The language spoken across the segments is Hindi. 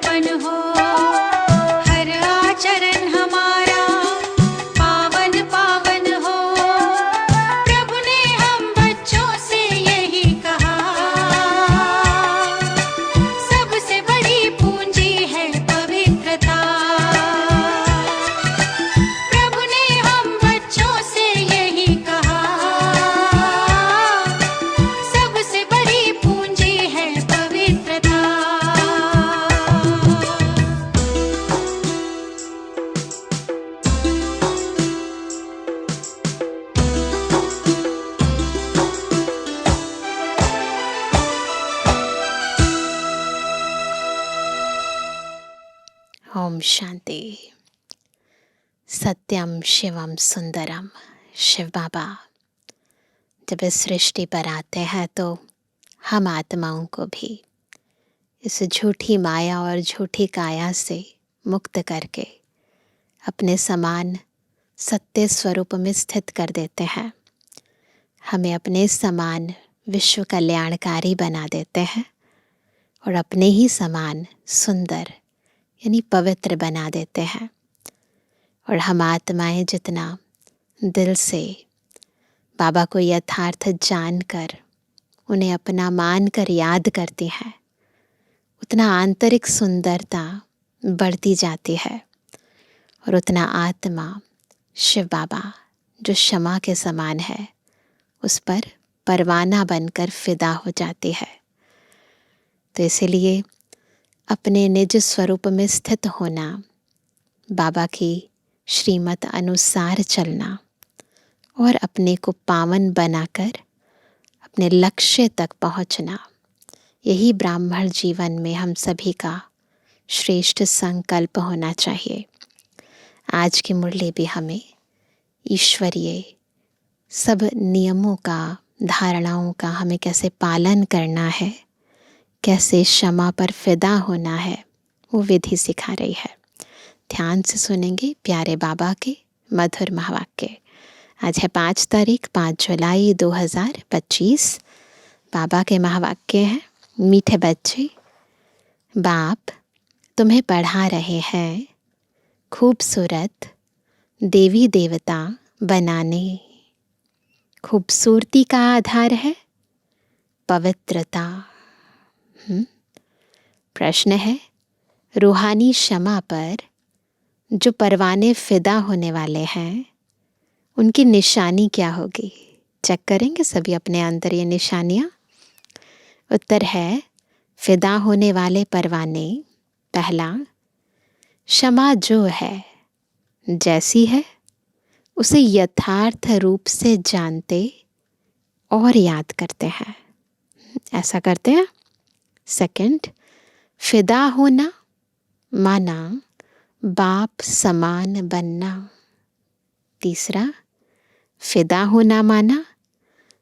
अर्पण हो। हर आचरण हमारा पावन पावन हो। प्रभु ने हम बच्चों से यही कहा, सबसे बड़ी पूंजी है पवित्रता। प्रभु ने हम बच्चों से यही कहा, सबसे बड़ी पूंजी है पवित्रता। ओम शांति। सत्यम शिवम सुंदरम। शिव बाबा जब इस सृष्टि पर आते हैं तो हम आत्माओं को भी इस झूठी माया और झूठी काया से मुक्त करके अपने समान सत्य स्वरूप में स्थित कर देते हैं। हमें अपने समान विश्व कल्याणकारी बना देते हैं और अपने ही समान सुंदर यानी पवित्र बना देते हैं। और हम आत्माएं जितना दिल से बाबा को यथार्थ जानकर उन्हें अपना मानकर याद करती हैं, उतना आंतरिक सुंदरता बढ़ती जाती है और उतना आत्मा शिव बाबा जो क्षमा के समान है उस पर परवाना बनकर फिदा हो जाती है। तो इसीलिए अपने निज स्वरूप में स्थित होना, बाबा की श्रीमत अनुसार चलना और अपने को पावन बनाकर अपने लक्ष्य तक पहुंचना, यही ब्राह्मण जीवन में हम सभी का श्रेष्ठ संकल्प होना चाहिए। आज की मुरली भी हमें ईश्वरीय सब नियमों का, धारणाओं का हमें कैसे पालन करना है, कैसे क्षमा पर फिदा होना है, वो विधि सिखा रही है। ध्यान से सुनेंगे प्यारे बाबा के मधुर महावाक्य। आज है 5 तारीख 5 जुलाई 2025। बाबा के महावाक्य हैं, मीठे बच्चे, बाप तुम्हें पढ़ा रहे हैं खूबसूरत देवी देवता बनाने। खूबसूरती का आधार है पवित्रता। प्रश्न है, रूहानी क्षमा पर जो परवाने फिदा होने वाले हैं उनकी निशानी क्या होगी? चेक करेंगे सभी अपने अंदर ये निशानियाँ। उत्तर है, फिदा होने वाले परवाने, पहला, क्षमा जो है जैसी है उसे यथार्थ रूप से जानते और याद करते हैं। ऐसा करते हैं। सेकंड, फिदा होना माना बाप समान बनना। तीसरा, फिदा होना माना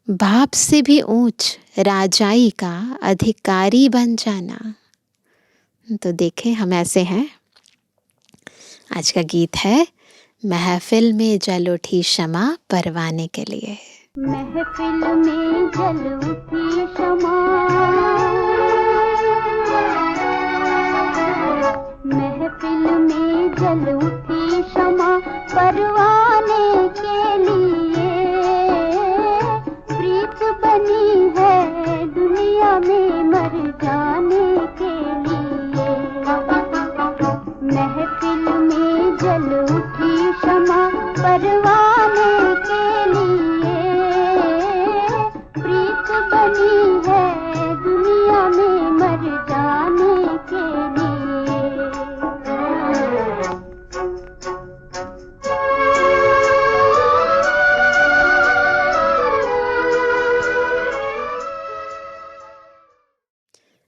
बाप से भी ऊंच राजाई का अधिकारी बन जाना। तो देखें हम ऐसे हैं। आज का गीत है, महफिल में जल उठी क्षमा परवाने के लिए। महफिल में जल उठी क्षमा, महफिल में जल उठी क्षमा परवाने के लिए। प्रीत बनी है दुनिया में मर जाने के लिए। महफिल में जल उठी क्षमा परवाने के लिए। प्रीत बनी है दुनिया में मर जाने के लिए।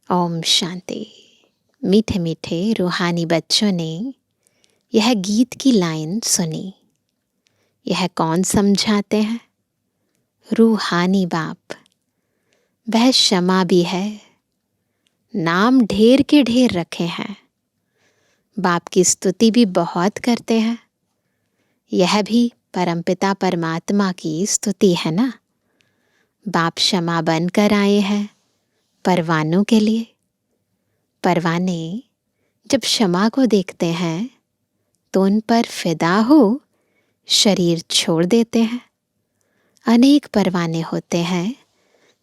ओम शांति। मीठे मीठे रूहानी बच्चों ने यह गीत की लाइन सुनी। यह कौन समझाते हैं? रूहानी बाप। वह क्षमा भी है, नाम ढेर के ढेर रखे हैं। बाप की स्तुति भी बहुत करते हैं। यह भी परमपिता परमात्मा की स्तुति है ना। बाप क्षमा बनकर आए हैं परवानों के लिए। परवाने जब क्षमा को देखते हैं तो उन पर फिदा हो शरीर छोड़ देते हैं। अनेक परवाने होते हैं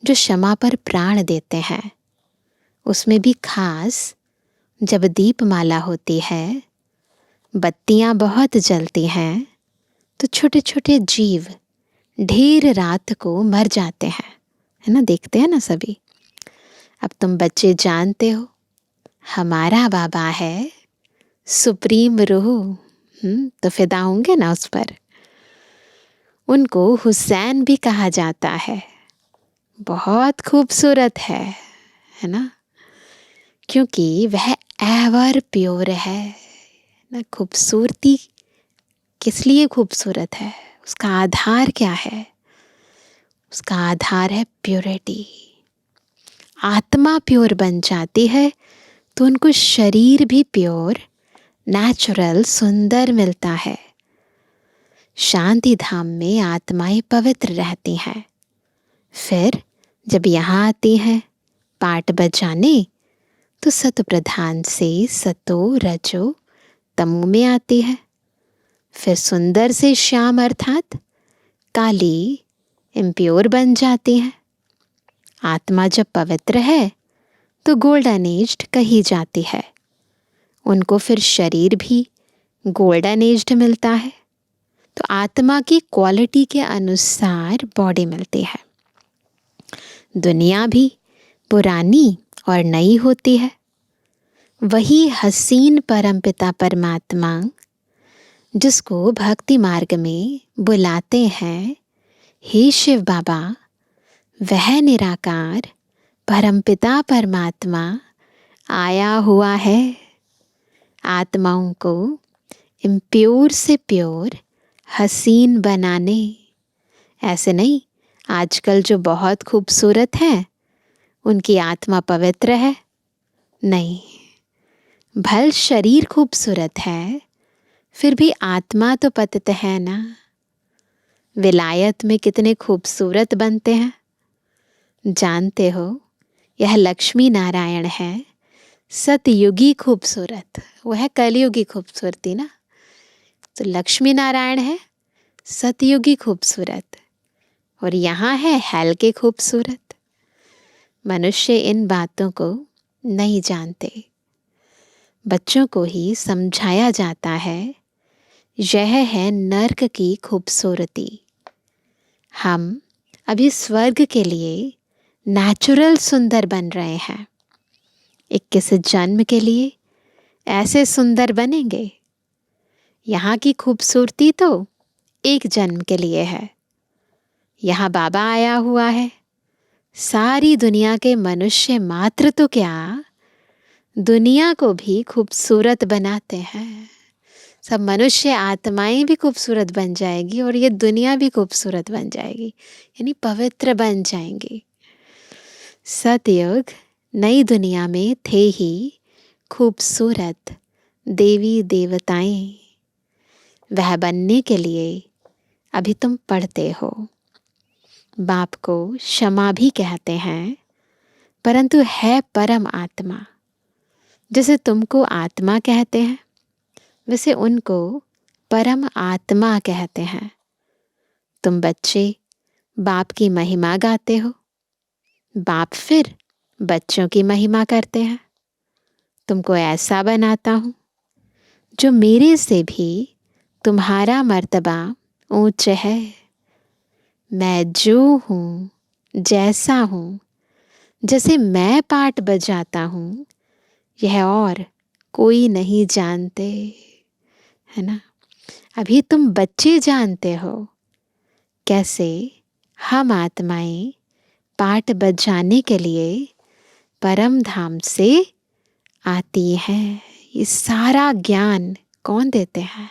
जो क्षमा पर प्राण देते हैं। उसमें भी खास जब दीपमाला होती है, बत्तियां बहुत जलती हैं, तो छोटे छोटे जीव ढेर रात को मर जाते हैं, है ना, देखते हैं ना सभी। अब तुम बच्चे जानते हो हमारा बाबा है सुप्रीम रूह, तो फिदा होंगे ना उस पर। उनको हुसैन भी कहा जाता है। बहुत खूबसूरत है ना, क्योंकि वह एवर प्योर है ना। खूबसूरती किस लिए खूबसूरत है, उसका आधार क्या है? उसका आधार है प्योरिटी। आत्मा प्योर बन जाती है तो उनको शरीर भी प्योर, नेचुरल, सुंदर मिलता है। शांति धाम में आत्माएं पवित्र रहती हैं। फिर जब यहाँ आती हैं पाठ बजाने, तो सत प्रधान से सतो रजो तमो में आती है। फिर सुंदर से श्याम अर्थात काली इम्प्योर बन जाती है। आत्मा जब पवित्र है तो गोल्डन एज्ड कही जाती है। उनको फिर शरीर भी गोल्डन एज्ड मिलता है। तो आत्मा की क्वालिटी के अनुसार बॉडी मिलती है। दुनिया भी पुरानी और नई होती है। वही हसीन परमपिता परमात्मा जिसको भक्ति मार्ग में बुलाते हैं हे शिव बाबा, वह निराकार परमपिता परमात्मा आया हुआ है आत्माओं को इम्प्योर से प्योर, हसीन बनाने। ऐसे नहीं, आजकल जो बहुत खूबसूरत है उनकी आत्मा पवित्र है, नहीं। भल शरीर खूबसूरत है, फिर भी आत्मा तो पतित है ना। विलायत में कितने खूबसूरत बनते हैं, जानते हो? यह लक्ष्मी नारायण है, सतयुगी खूबसूरत। वह है कलयुगी खूबसूरती ना। तो लक्ष्मी नारायण है सतयुगी खूबसूरत, और यहाँ है हल्के खूबसूरत। मनुष्य इन बातों को नहीं जानते। बच्चों को ही समझाया जाता है, यह है नर्क की खूबसूरती। हम अभी स्वर्ग के लिए नेचुरल सुंदर बन रहे हैं। 21 जन्म के लिए ऐसे सुंदर बनेंगे। यहाँ की खूबसूरती तो एक जन्म के लिए है। यहाँ बाबा आया हुआ है। सारी दुनिया के मनुष्य मात्र तो क्या, दुनिया को भी खूबसूरत बनाते हैं। सब मनुष्य आत्माएं भी खूबसूरत बन जाएगी और ये दुनिया भी खूबसूरत बन जाएगी, यानी पवित्र बन जाएंगी। सतयुग नई दुनिया में थे ही खूबसूरत देवी देवताएं। वह बनने के लिए अभी तुम पढ़ते हो। बाप को क्षमा भी कहते हैं, परंतु है परम आत्मा। जैसे तुमको आत्मा कहते हैं, वैसे उनको परम आत्मा कहते हैं। तुम बच्चे बाप की महिमा गाते हो, बाप फिर बच्चों की महिमा करते हैं। तुमको ऐसा बनाता हूँ जो मेरे से भी तुम्हारा मर्तबा ऊंच है। मैं जो हूँ, जैसा हूँ, जैसे मैं पाठ बजाता हूँ, यह और कोई नहीं जानते, है ना। अभी तुम बच्चे जानते हो कैसे हम आत्माएं पाठ बजाने के लिए परम धाम से आती हैं। ये सारा ज्ञान कौन देते हैं?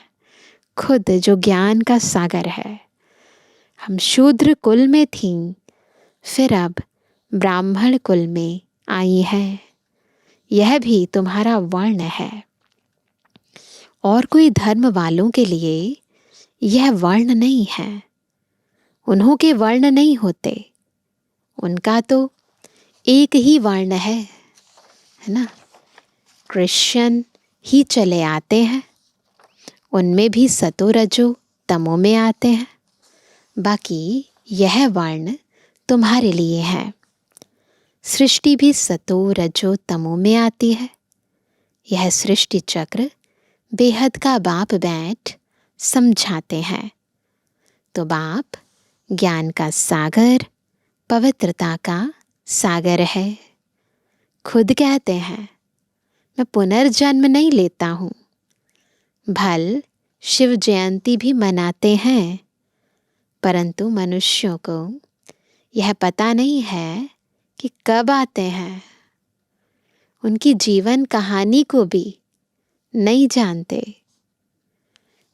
खुद, जो ज्ञान का सागर है। हम शूद्र कुल में थीं, फिर अब ब्राह्मण कुल में आई हैं। यह भी तुम्हारा वर्ण है। और कोई धर्म वालों के लिए यह वर्ण नहीं है। उन्हों के वर्ण नहीं होते, उनका तो एक ही वर्ण है ना। क्रिश्चियन ही चले आते हैं, उनमें भी सतो रजो तमो में आते हैं। बाकी यह वर्ण तुम्हारे लिए है। सृष्टि भी सतो रजो तमो में आती है। यह सृष्टि चक्र बेहद का बाप बैठ समझाते हैं। तो बाप ज्ञान का सागर, पवित्रता का सागर है। खुद कहते हैं, मैं पुनर्जन्म नहीं लेता हूँ। भल शिव जयंती भी मनाते हैं, परंतु मनुष्यों को यह पता नहीं है कि कब आते हैं। उनकी जीवन कहानी को भी नहीं जानते।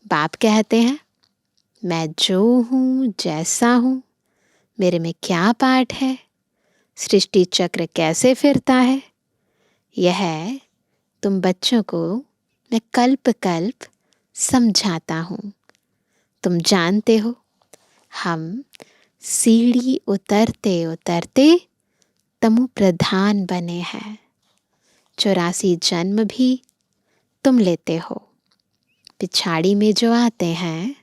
बाप कहते हैं, मैं जो हूँ, जैसा हूँ, मेरे में क्या पाठ है, सृष्टि चक्र कैसे फिरता है, यह तुम बच्चों को मैं कल्प कल्प समझाता हूँ। तुम जानते हो, हम सीढ़ी उतरते उतरते तमु प्रधान बने हैं। 84 जन्म भी तुम लेते हो। पिछाड़ी में जो आते हैं,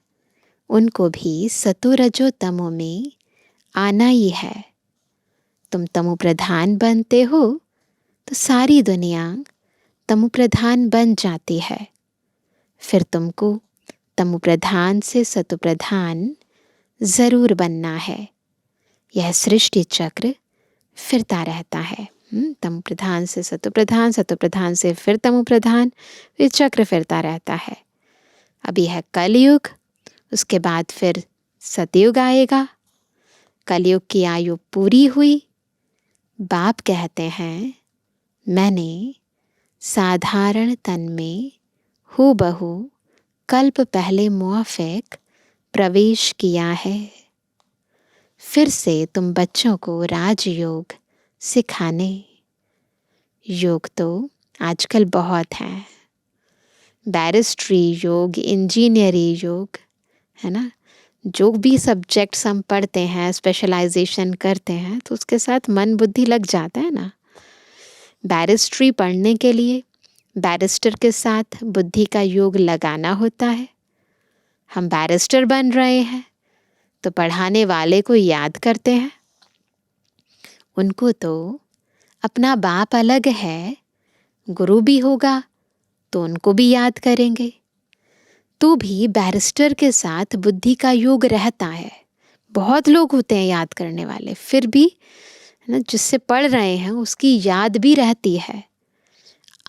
उनको भी सतो रजो तमो में आना ही है। तुम तमु प्रधान बनते हो तो सारी दुनिया तमु प्रधान बन जाती है। फिर तुमको तमु प्रधान से सतो प्रधान ज़रूर बनना है। यह सृष्टि चक्र फिरता रहता है। तमु प्रधान से सतो प्रधान से फिर तमु प्रधान, ये चक्र फिरता रहता है। अभी है कलयुग, उसके बाद फिर सतयुग आएगा। कलयुग की आयु पूरी हुई। बाप कहते हैं, मैंने साधारण तन में हूबहू कल्प पहले मुआफिक प्रवेश किया है। फिर से तुम बच्चों को राजयोग सिखाने। योग तो आजकल बहुत हैं। बैरिस्ट्री योग, इंजीनियरी योग, है ना। जो भी सब्जेक्ट्स हम पढ़ते हैं, स्पेशलाइजेशन करते हैं, तो उसके साथ मन बुद्धि लग जाता है ना। बैरिस्ट्री पढ़ने के लिए बैरिस्टर के साथ बुद्धि का योग लगाना होता है। हम बैरिस्टर बन रहे हैं तो पढ़ाने वाले को याद करते हैं। उनको तो अपना बाप अलग है, गुरु भी होगा तो उनको भी याद करेंगे। तो भी बैरिस्टर के साथ बुद्धि का योग रहता है। बहुत लोग होते हैं याद करने वाले, फिर भी ना जिससे पढ़ रहे हैं उसकी याद भी रहती है।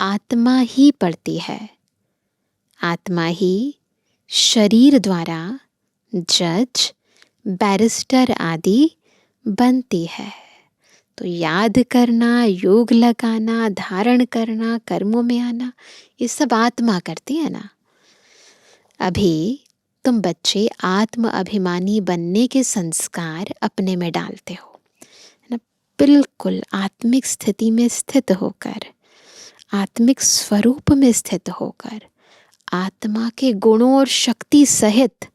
आत्मा ही पढ़ती है। आत्मा ही शरीर द्वारा जज, बैरिस्टर आदि बनती है। तो याद करना, योग लगाना, धारण करना, कर्मों में आना, ये सब आत्मा करती है ना। अभी तुम बच्चे आत्म अभिमानी बनने के संस्कार अपने में डालते हो ना। बिल्कुल आत्मिक स्थिति में स्थित होकर, आत्मिक स्वरूप में स्थित होकर, आत्मा के गुणों और शक्ति सहित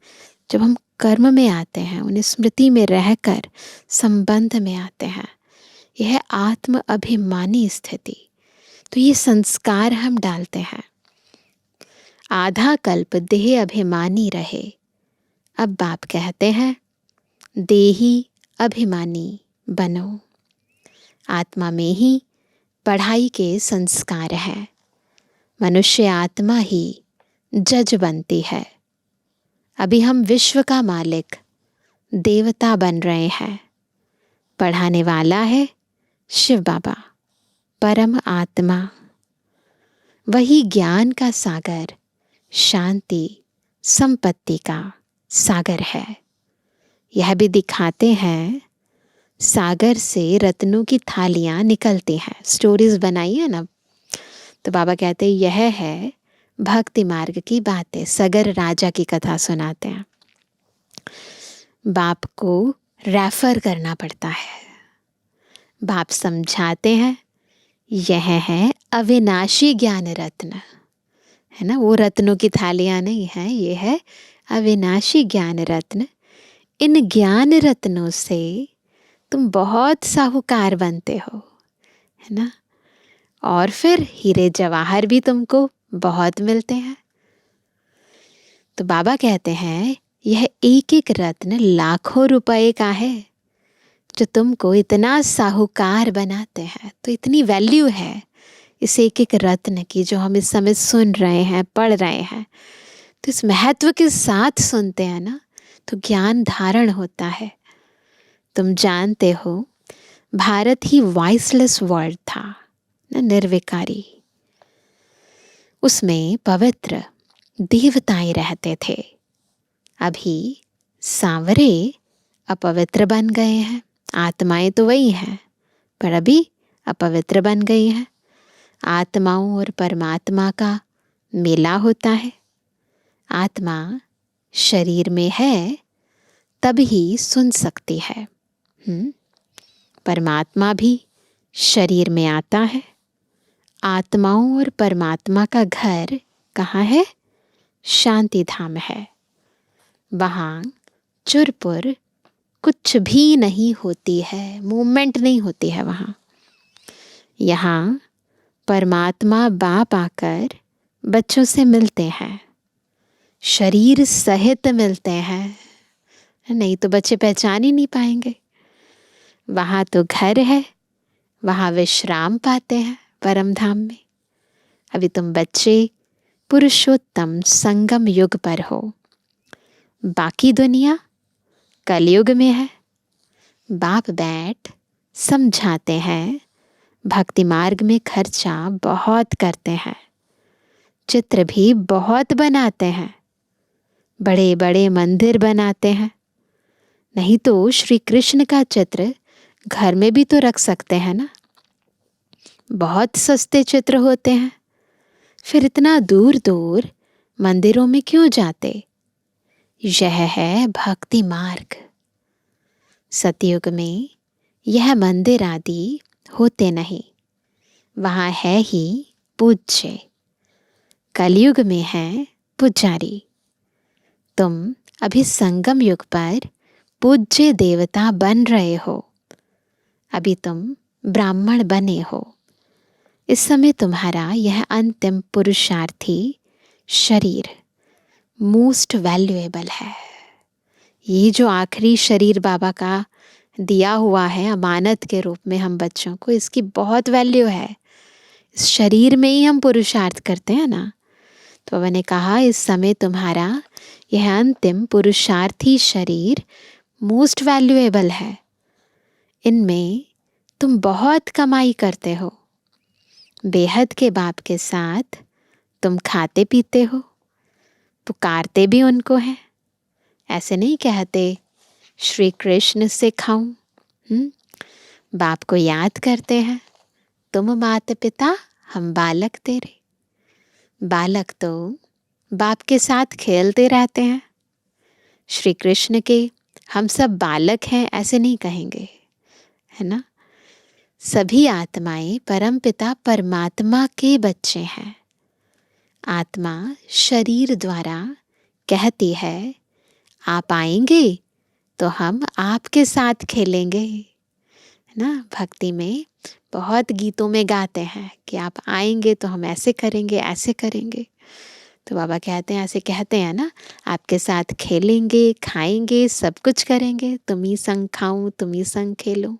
जब हम कर्म में आते हैं, उन्हें स्मृति में रहकर संबंध में आते हैं, यह आत्म अभिमानी स्थिति। तो ये संस्कार हम डालते हैं। आधा कल्प देह अभिमानी रहे। अब बाप कहते हैं, देही अभिमानी बनो। आत्मा में ही पढ़ाई के संस्कार हैं। मनुष्य आत्मा ही जज बनती है। अभी हम विश्व का मालिक, देवता बन रहे हैं। पढ़ाने वाला है शिव बाबा, परम आत्मा। वही ज्ञान का सागर, शांति, संपत्ति का सागर है। यह भी दिखाते हैं, सागर से रत्नों की थालियां निकलती हैं। स्टोरीज बनाई है ना, तो बाबा कहते हैं यह है भक्ति मार्ग की बातें। सगर राजा की कथा सुनाते हैं। बाप को रेफर करना पड़ता है। बाप समझाते हैं, यह है अविनाशी ज्ञान रत्न, है ना। वो रत्नों की थालियां नहीं है, ये है अविनाशी ज्ञान रत्न। इन ज्ञान रत्नों से तुम बहुत साहूकार बनते हो, है ना। और फिर हीरे जवाहर भी तुमको बहुत मिलते हैं। तो बाबा कहते हैं यह एक एक रत्न लाखों रुपए का है जो तुमको इतना साहूकार बनाते हैं। तो इतनी वैल्यू है इस एक एक रत्न की जो हम इस समय सुन रहे हैं, पढ़ रहे हैं। तो इस महत्व के साथ सुनते हैं ना, तो ज्ञान धारण होता है। तुम जानते हो भारत ही वॉइसलेस वर्ल्ड था ना, निर्विकारी। उसमें पवित्र देवताएं रहते थे। अभी सांवरे अपवित्र बन गए हैं। आत्माएं तो वही हैं, पर अभी अपवित्र बन गई हैं। आत्माओं और परमात्मा का मेला होता है। आत्मा शरीर में है तब ही सुन सकती है। परमात्मा भी शरीर में आता है। आत्माओं और परमात्मा का घर कहाँ है? शांति धाम है। वहाँ चुरपुर कुछ भी नहीं होती है, मूवमेंट नहीं होती है वहाँ। यहाँ परमात्मा बाप आकर बच्चों से मिलते हैं, शरीर सहित मिलते हैं, नहीं तो बच्चे पहचान ही नहीं पाएंगे। वहाँ तो घर है, वहाँ विश्राम पाते हैं परम धाम में। अभी तुम बच्चे पुरुषोत्तम संगम युग पर हो, बाकी दुनिया कलयुग में है। बाप बैठ समझाते हैं, भक्ति मार्ग में खर्चा बहुत करते हैं, चित्र भी बहुत बनाते हैं, बड़े बड़े मंदिर बनाते हैं। नहीं तो श्री कृष्ण का चित्र घर में भी तो रख सकते हैं ना। बहुत सस्ते चित्र होते हैं, फिर इतना दूर दूर मंदिरों में क्यों जाते? यह है भक्ति मार्ग। सतयुग में यह मंदिर आदि होते नहीं, वहाँ है ही पूज्य। कलयुग में है पुजारी। तुम अभी संगम युग पर पूज्य देवता बन रहे हो। अभी तुम ब्राह्मण बने हो। इस समय तुम्हारा यह अंतिम पुरुषार्थी शरीर मोस्ट वैल्यूएबल है। ये जो आखिरी शरीर बाबा का दिया हुआ है अमानत के रूप में हम बच्चों को, इसकी बहुत वैल्यू है। इस शरीर में ही हम पुरुषार्थ करते हैं ना। तो बाबा ने कहा इस समय तुम्हारा यह अंतिम पुरुषार्थी शरीर मोस्ट वैल्यूएबल है। इनमें तुम बहुत कमाई करते हो। बेहद के बाप के साथ तुम खाते पीते हो, पुकारते भी उनको हैं। ऐसे नहीं कहते श्री कृष्ण से खाऊं। बाप को याद करते हैं, तुम माता पिता हम बालक तेरे। बालक तो बाप के साथ खेलते रहते हैं। श्री कृष्ण के हम सब बालक हैं ऐसे नहीं कहेंगे, है ना। सभी आत्माएं परम पिता परमात्मा के बच्चे हैं। आत्मा शरीर द्वारा कहती है आप आएंगे तो हम आपके साथ खेलेंगे, है ना। भक्ति में बहुत गीतों में गाते हैं कि आप आएंगे तो हम ऐसे करेंगे, ऐसे करेंगे। तो बाबा कहते हैं, ऐसे कहते हैं ना, आपके साथ खेलेंगे, खाएंगे, सब कुछ करेंगे, तुम ही संग खाऊं, तुम ही संग खेलो।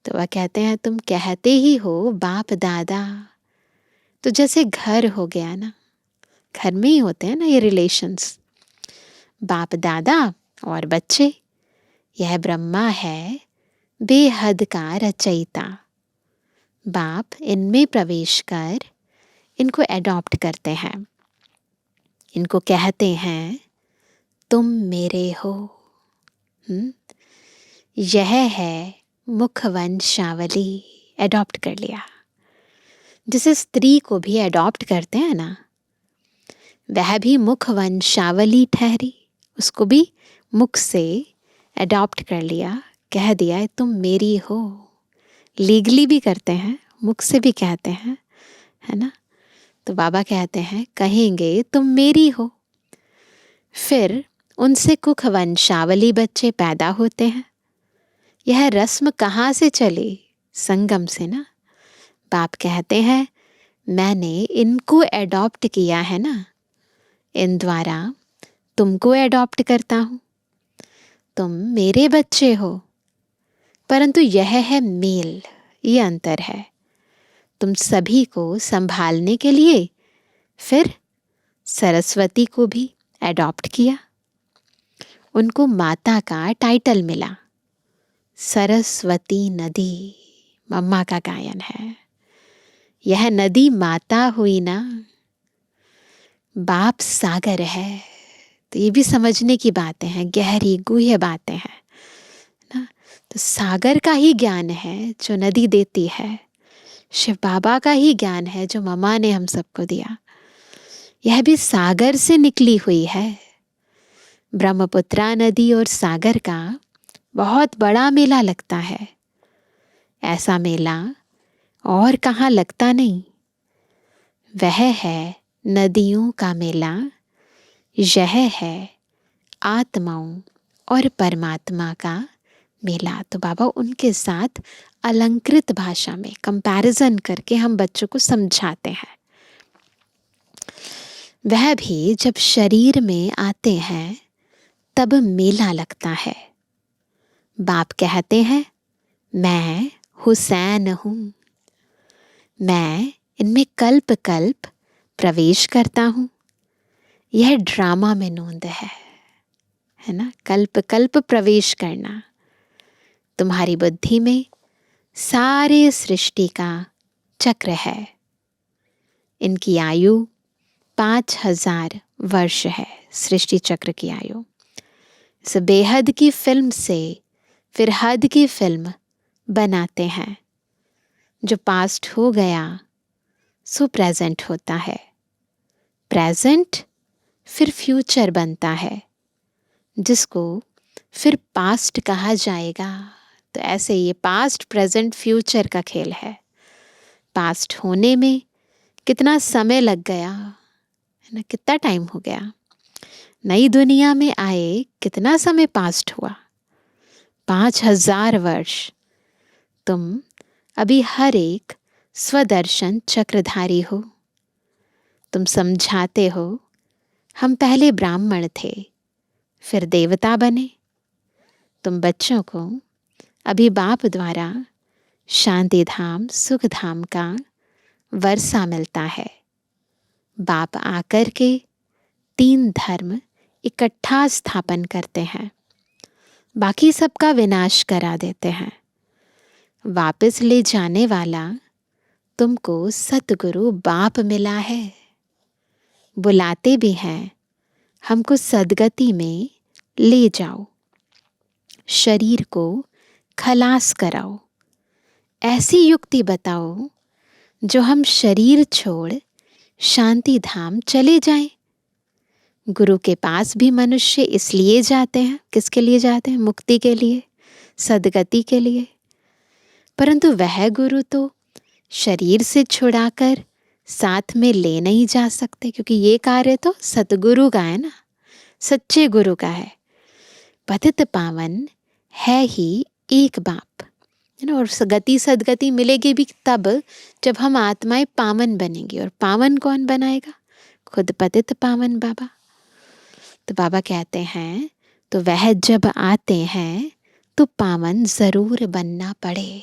तो वह कहते हैं तुम कहते ही हो बाप दादा। तो जैसे घर हो गया ना, घर में ही होते हैं ना ये रिलेशंस, बाप दादा और बच्चे। यह ब्रह्मा है बेहद का रचयिता। बाप इनमें प्रवेश कर इनको एडॉप्ट करते हैं। इनको कहते हैं तुम मेरे हो। यह है मुख वंशावली। एडॉप्ट कर लिया। जिसे स्त्री को भी एडॉप्ट करते हैं ना, वह भी मुख वंशावली ठहरी। उसको भी मुख से एडॉप्ट कर लिया, कह दिया तुम मेरी हो। लीगली भी करते हैं, मुख से भी कहते हैं, है ना। तो बाबा कहते हैं कहेंगे तुम मेरी हो। फिर उनसे कुख वंशावली बच्चे पैदा होते हैं। यह रस्म कहाँ से चली? संगम से ना। बाप कहते हैं मैंने इनको एडॉप्ट किया है ना, इन द्वारा तुमको एडॉप्ट करता हूँ। तुम मेरे बच्चे हो, परंतु यह है मेल, ये अंतर है। तुम सभी को संभालने के लिए फिर सरस्वती को भी एडॉप्ट किया। उनको माता का टाइटल मिला, सरस्वती नदी मम्मा का गायन है। यह नदी माता हुई ना, बाप सागर है। तो ये भी समझने की बातें हैं, गहरी गूढ़ बातें हैं ना। तो सागर का ही ज्ञान है जो नदी देती है, शिव बाबा का ही ज्ञान है जो मम्मा ने हम सबको दिया। यह भी सागर से निकली हुई है। ब्रह्मपुत्रा नदी और सागर का बहुत बड़ा मेला लगता है। ऐसा मेला और कहाँ लगता नहीं। वह है नदियों का मेला, यह है आत्माओं और परमात्मा का मेला। तो बाबा उनके साथ अलंकृत भाषा में कंपैरिजन करके हम बच्चों को समझाते हैं। वह भी जब शरीर में आते हैं तब मेला लगता है। बाप कहते हैं मैं हुसैन हूँ, मैं इनमें कल्प कल्प प्रवेश करता हूँ। यह ड्रामा में नोंद है ना, कल्प कल्प प्रवेश करना। तुम्हारी बुद्धि में सारे सृष्टि का चक्र है। इनकी आयु 5000 वर्ष है, सृष्टि चक्र की आयु। इस बेहद की फिल्म से फिर हद की फिल्म बनाते हैं। जो पास्ट हो गया सो प्रेजेंट होता है, प्रेजेंट फिर फ्यूचर बनता है, जिसको फिर पास्ट कहा जाएगा। तो ऐसे ये पास्ट प्रेजेंट फ्यूचर का खेल है। पास्ट होने में कितना समय लग गया है ना, कितना टाइम हो गया। नई दुनिया में आए कितना समय पास्ट हुआ, 5000 वर्ष। तुम अभी हर एक स्वदर्शन चक्रधारी हो। तुम समझाते हो हम पहले ब्राह्मण थे फिर देवता बने। तुम बच्चों को अभी बाप द्वारा शांति धाम सुख धाम का वर्षा मिलता है। बाप आकर के 3 धर्म इकट्ठा स्थापन करते हैं, बाकी सबका विनाश करा देते हैं। वापस ले जाने वाला तुमको सतगुरु बाप मिला है। बुलाते भी हैं हमको सदगति में ले जाओ, शरीर को खलास कराओ। ऐसी युक्ति बताओ जो हम शरीर छोड़ शांति धाम चले जाएं। गुरु के पास भी मनुष्य इसलिए जाते हैं, किसके लिए जाते हैं? मुक्ति के लिए, सदगति के लिए। परंतु वह गुरु तो शरीर से छुड़ाकर साथ में ले नहीं जा सकते, क्योंकि ये कार्य तो सतगुरु का है ना, सच्चे गुरु का है। पतित पावन है ही एक बाप, है ना। और गति सदगति मिलेगी भी तब जब हम आत्माएं पावन बनेंगी। और पावन कौन बनाएगा? खुद पतित पावन बाबा। तो बाबा कहते हैं तो वह जब आते हैं तो पावन जरूर बनना पड़े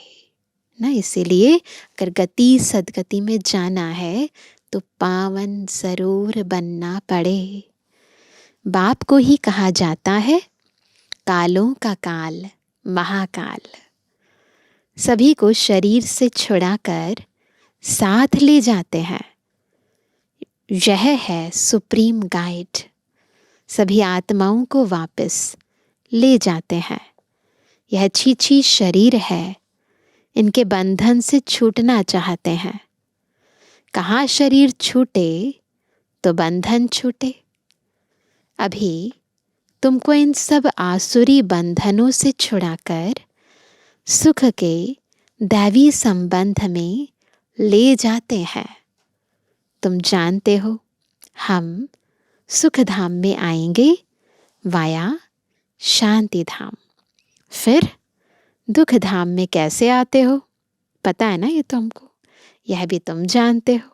ना। इसीलिए अगर गति सदगति में जाना है तो पावन जरूर बनना पड़े। बाप को ही कहा जाता है कालों का काल महाकाल। सभी को शरीर से छुड़ाकर साथ ले जाते हैं। यह है सुप्रीम गाइड। सभी आत्माओं को वापस ले जाते हैं। यह छीछी शरीर है, इनके बंधन से छूटना चाहते हैं। कहाँ शरीर छूटे तो बंधन छूटे। अभी तुमको इन सब आसुरी बंधनों से छुड़ाकर सुख के दैवी संबंध में ले जाते हैं। तुम जानते हो हम सुख धाम में आएंगे वाया शांति धाम। फिर दुख धाम में कैसे आते हो पता है ना, ये तो हमको, यह भी तुम जानते हो।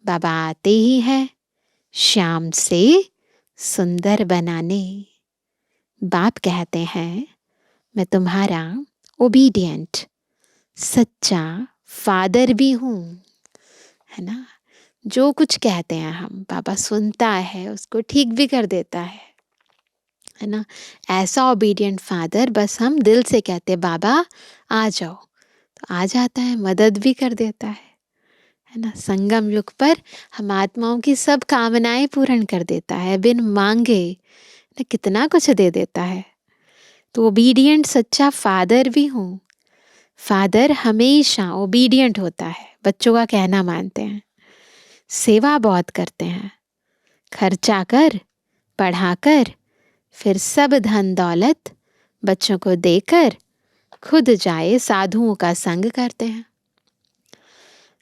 बाबा आते ही हैं श्याम से सुंदर बनाने। बाप कहते हैं मैं तुम्हारा ओबीडियंट सच्चा फादर भी हूँ, है ना। जो कुछ कहते हैं हम, बाबा सुनता है, उसको ठीक भी कर देता है ना। ऐसा ओबीडियंट फादर, बस हम दिल से कहते बाबा आ जाओ तो आ जाता है, मदद भी कर देता है ना। संगम युग पर हम आत्माओं की सब कामनाएं पूर्ण कर देता है, बिन मांगे ना कितना कुछ दे देता है। तो ओबीडियंट सच्चा फादर भी हूँ। फादर हमेशा ओबीडियंट होता है, बच्चों का कहना मानते हैं, सेवा बहुत करते हैं, खर्चा कर, पढ़ाकर, फिर सब धन दौलत बच्चों को देकर खुद जाए साधुओं का संग करते हैं।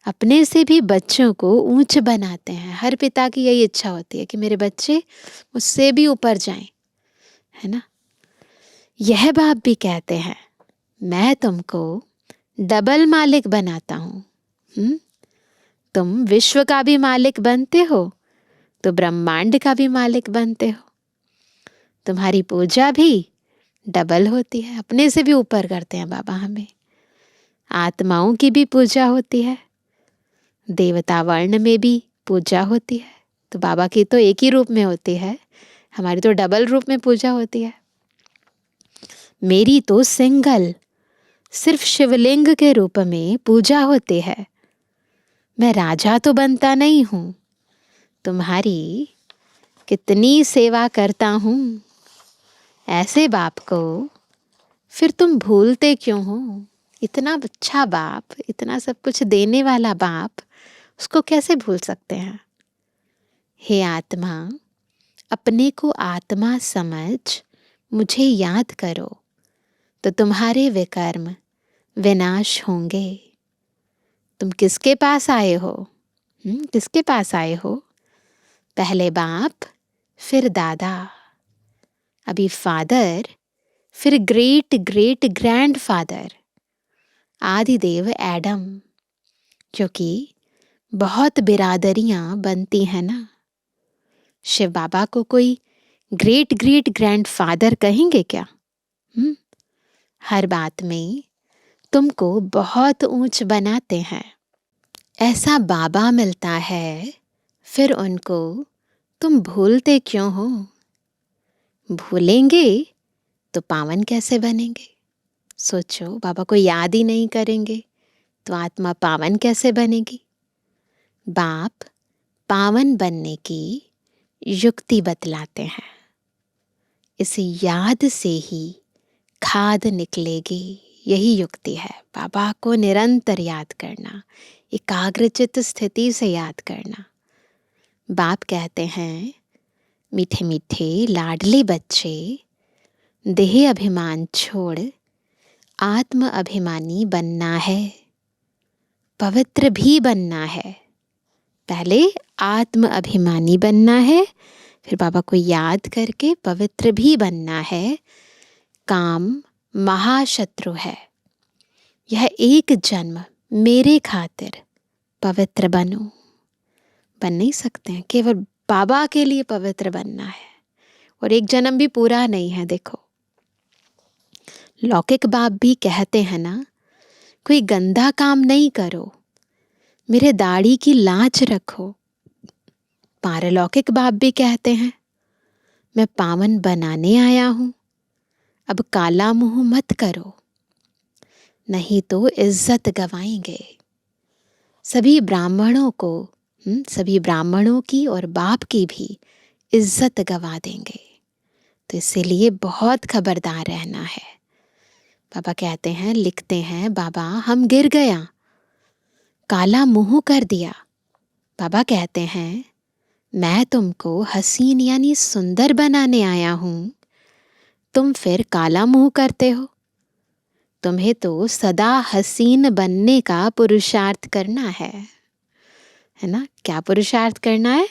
अपने से भी बच्चों को ऊंच बनाते हैं। हर पिता की यही इच्छा होती है कि मेरे बच्चे मुझसे भी ऊपर जाएं, है ना। यह बाप भी कहते हैं मैं तुमको डबल मालिक बनाता हूँ। तुम विश्व का भी मालिक बनते हो तो ब्रह्मांड का भी मालिक बनते हो। तुम्हारी पूजा भी डबल होती है, अपने से भी ऊपर करते हैं बाबा हमें। आत्माओं की भी पूजा होती है, देवता वर्ण में भी पूजा होती है। तो बाबा की तो एक ही रूप में होती है, हमारी तो डबल रूप में पूजा होती है। मेरी तो सिंगल सिर्फ शिवलिंग के रूप में पूजा होती है। मैं राजा तो बनता नहीं हूँ, तुम्हारी कितनी सेवा करता हूँ। ऐसे बाप को फिर तुम भूलते क्यों हो। इतना अच्छा बाप, इतना सब कुछ देने वाला बाप, उसको कैसे भूल सकते हैं। हे आत्मा, अपने को आत्मा समझ मुझे याद करो तो तुम्हारे विकर्म विनाश होंगे। तुम किसके पास आए हो? किसके पास आए हो? पहले बाप, फिर दादा, अभी फादर, फिर great great grand father Adidev Adam, क्योंकि बहुत बिरादरियां बनती हैं ना। शिव बाबा को कोई ग्रेट ग्रेट ग्रैंड फादर कहेंगे क्या? हर बात में तुमको बहुत ऊंच बनाते हैं। ऐसा बाबा मिलता है, फिर उनको तुम भूलते क्यों हो? भूलेंगे तो पावन कैसे बनेंगे? सोचो, बाबा को याद ही नहीं करेंगे तो आत्मा पावन कैसे बनेगी? बाप पावन बनने की युक्ति बतलाते हैं। इस याद से ही खाद निकलेगी। यही युक्ति है, बाबा को निरंतर याद करना, एकाग्रचित्त स्थिति से याद करना। बाप कहते हैं मीठे मीठे लाडले बच्चे, देह अभिमान छोड़ आत्म अभिमानी बनना है, पवित्र भी बनना है। पहले आत्म अभिमानी बनना है, फिर बाबा को याद करके पवित्र भी बनना है। काम महाशत्रु है, यह एक जन्म मेरे खातिर पवित्र बनो। बन नहीं सकते हैं, केवल बाबा के लिए पवित्र बनना है, और एक जन्म भी पूरा नहीं है। देखो, लौकिक बाप भी कहते हैं ना, कोई गंदा काम नहीं करो, मेरे दाढ़ी की लाज रखो। पारलौकिक बाप भी कहते हैं मैं पावन बनाने आया हूं, अब काला मुंह मत करो, नहीं तो इज्जत गवाएंगे। सभी ब्राह्मणों को, सभी ब्राह्मणों की और बाप की भी इज्जत गवा देंगे। तो इसीलिए बहुत खबरदार रहना है। बाबा कहते हैं, लिखते हैं, बाबा हम गिर गया, काला मुंह कर दिया। बाबा कहते हैं मैं तुमको हसीन यानी सुंदर बनाने आया हूं, तुम फिर काला मुंह करते हो। तुम्हें तो सदा हसीन बनने का पुरुषार्थ करना है ना। क्या पुरुषार्थ करना है?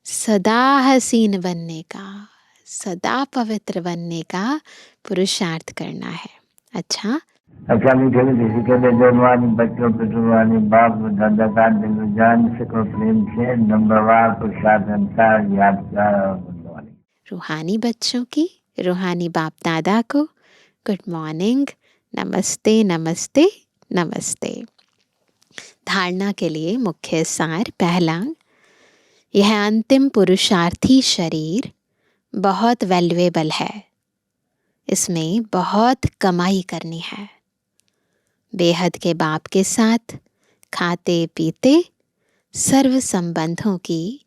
सदा हसीन बनने का, सदा पवित्र बनने का पुरुषार्थ करना है। अच्छा, अच्छा मीठे किसी के लिए जवानी बच्चों पे जुबानी बाप दादा का दिल जान सको प्रेम से नंबरवार प्रसाद अंसार यादगार और गुणवानी। रूहानी बच्चों की रूहानी बाप दादा को गुड मॉर्निंग, नमस्ते नमस्ते नमस्ते। धारणा के लिए मुख्य सार। पहला, यह अंतिम पुरुषार्थी शरीर बहुत वैल्यूएबल है, इसमें बहुत कमाई करनी है। बेहद के बाप के साथ खाते पीते सर्व संबंधों की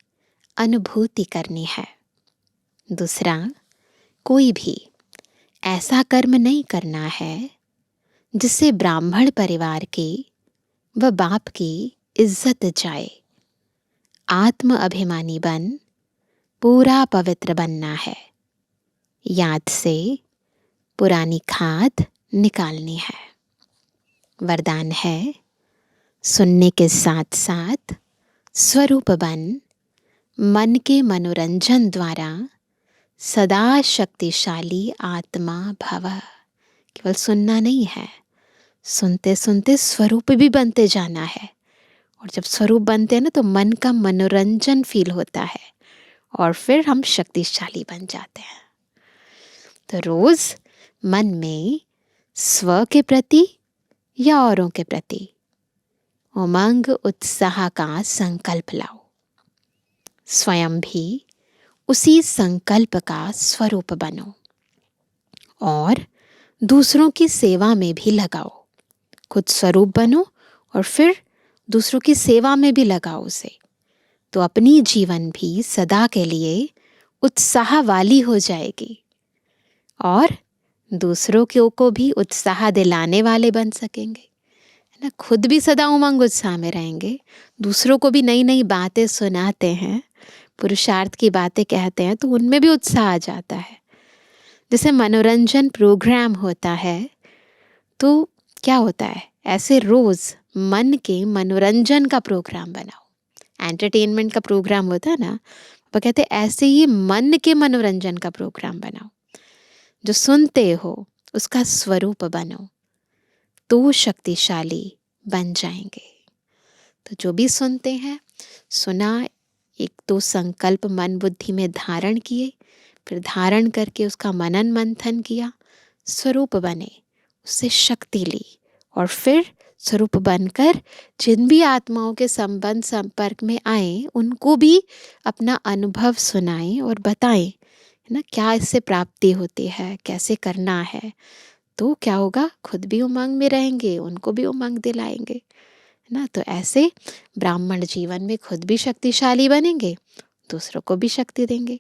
अनुभूति करनी है। दूसरा, कोई भी ऐसा कर्म नहीं करना है जिससे ब्राह्मण परिवार की व बाप की इज्जत जाए। आत्म अभिमानी बन पूरा पवित्र बनना है। याद से पुरानी खाद निकालनी है। वरदान है, सुनने के साथ साथ स्वरूप बन मन के मनोरंजन द्वारा सदा शक्तिशाली आत्मा भव। केवल सुनना नहीं है, सुनते सुनते स्वरूप भी बनते जाना है। और जब स्वरूप बनते हैं ना तो मन का मनोरंजन फील होता है और फिर हम शक्तिशाली बन जाते हैं। तो रोज मन में स्व के प्रति या औरों के प्रति उमंग उत्साह का संकल्प लाओ। स्वयं भी उसी संकल्प का स्वरूप बनो और दूसरों की सेवा में भी लगाओ। खुद स्वरूप बनो और फिर दूसरों की सेवा में भी लगाओ उसे। तो अपनी जीवन भी सदा के लिए उत्साह वाली हो जाएगी और दूसरों को भी उत्साह दिलाने वाले बन सकेंगे, है ना। खुद भी सदा उमंग उत्साह में रहेंगे, दूसरों को भी नई नई बातें सुनाते हैं, पुरुषार्थ की बातें कहते हैं, तो उनमें भी उत्साह आ जाता है। जैसे मनोरंजन प्रोग्राम होता है तो क्या होता है, ऐसे रोज मन के मनोरंजन का प्रोग्राम बनाओ। एंटरटेनमेंट का प्रोग्राम होता है ना, वो कहते हैं ऐसे ही मन के मनोरंजन का प्रोग्राम बनाओ। जो सुनते हो उसका स्वरूप बनो तो शक्तिशाली बन जाएंगे। तो जो भी सुनते हैं, सुना, एक तो संकल्प मन बुद्धि में धारण किए, फिर धारण करके उसका मनन मंथन किया, स्वरूप बने, उससे शक्ति ली और फिर स्वरूप बनकर जिन भी आत्माओं के संबंध संपर्क में आए उनको भी अपना अनुभव सुनाएं और बताएं, है ना, क्या इससे प्राप्ति होती है, कैसे करना है। तो क्या होगा, खुद भी उमंग में रहेंगे, उनको भी उमंग दिलाएंगे, है ना। तो ऐसे ब्राह्मण जीवन में खुद भी शक्तिशाली बनेंगे, दूसरों को भी शक्ति देंगे।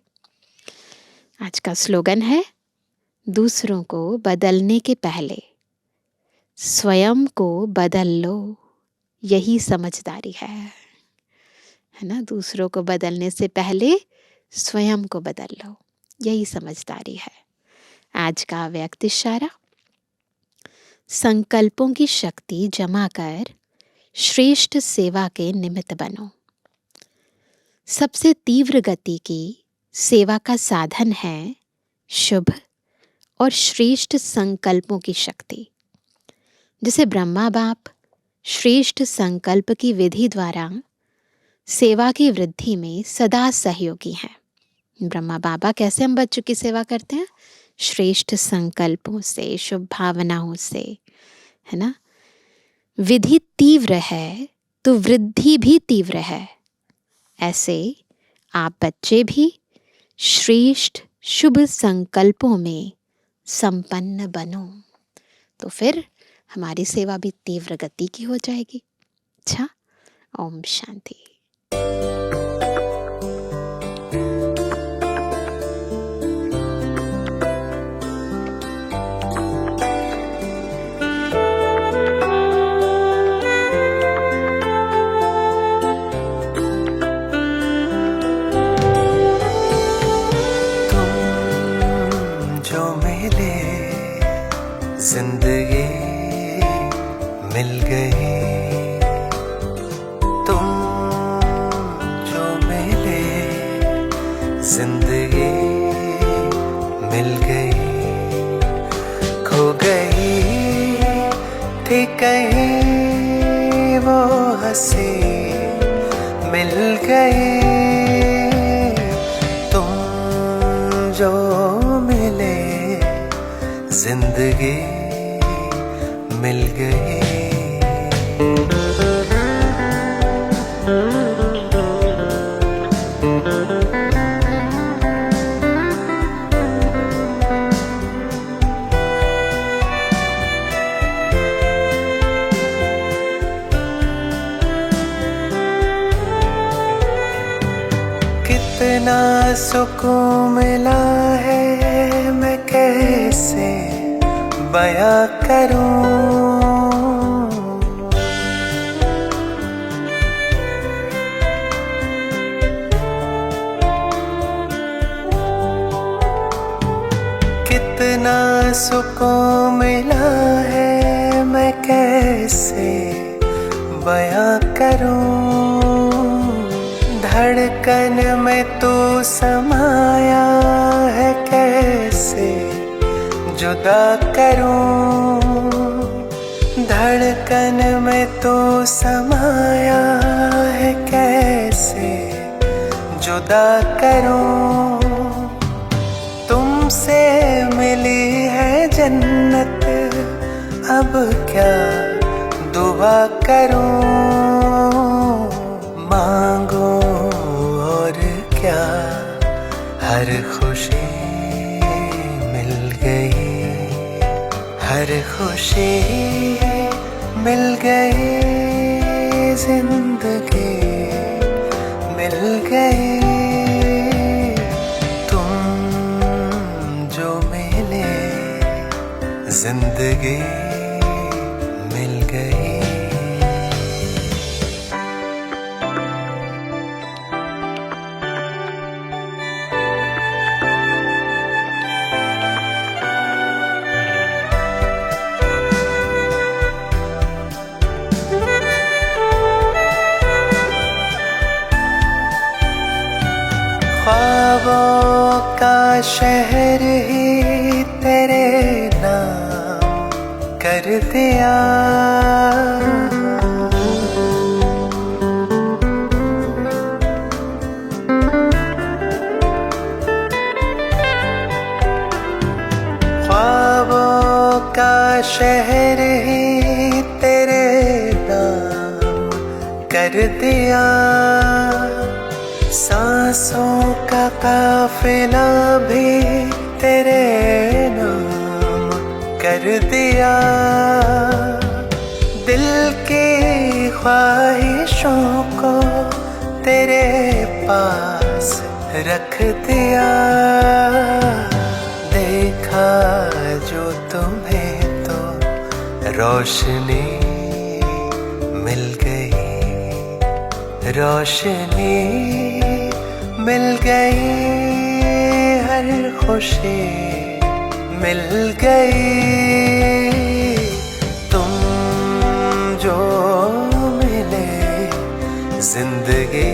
आज का स्लोगन है, दूसरों को बदलने के पहले स्वयं को बदल लो, यही समझदारी है ना। दूसरों को बदलने से पहले स्वयं को बदल लो, यही समझदारी है। आज का व्यक्त इशारा, संकल्पों की शक्ति जमा कर श्रेष्ठ सेवा के निमित्त बनो। सबसे तीव्र गति की सेवा का साधन है शुभ और श्रेष्ठ संकल्पों की शक्ति। जैसे ब्रह्मा बाप श्रेष्ठ संकल्प की विधि द्वारा सेवा की वृद्धि में सदा सहयोगी हैं। ब्रह्मा बाबा कैसे हम बच्चों की सेवा करते हैं, श्रेष्ठ संकल्पों से, शुभ भावनाओं से, है ना। विधि तीव्र है तो वृद्धि भी तीव्र है। ऐसे आप बच्चे भी श्रेष्ठ शुभ संकल्पों में संपन्न बनो, तो फिर हमारी सेवा भी तीव्र गति की हो जाएगी। अच्छा, ओम शांति। जिंदगी मिल गई, तुम जो मिले जिंदगी मिल गई। खो गई कहीं वो हंसी मिल गई, तुम जो मिले जिंदगी मिल गई। कितना सुकून मिला है मैं कैसे बयां करूं, कितना सुकून मिला है मैं कैसे बयां करूं। धड़कन में तू समाया है कैसे जुदा करूं, धड़कन में तू समाया है कैसे जुदा करूं। तुमसे मिली है जन्नत अब क्या दुआ करूं, मांगो और क्या हर खुशी मिल गई, हर खुशी मिल गई, जिंदगी मिल गई। तुम जो मिले जिंदगी मिल गई। ख्वाबों का शहर ही तेरे नाम कर दिया, ख्वाबों का शहर ही तेरे नाम कर दिया। सांसों का काफिला भी तेरे नाम कर दिया, दिल की ख्वाहिशों को तेरे पास रख दिया। देखा जो तुम्हें तो रोशनी मिल गई, रोशनी मिल गई, हर खुशी मिल गई। तुम जो मिले जिंदगी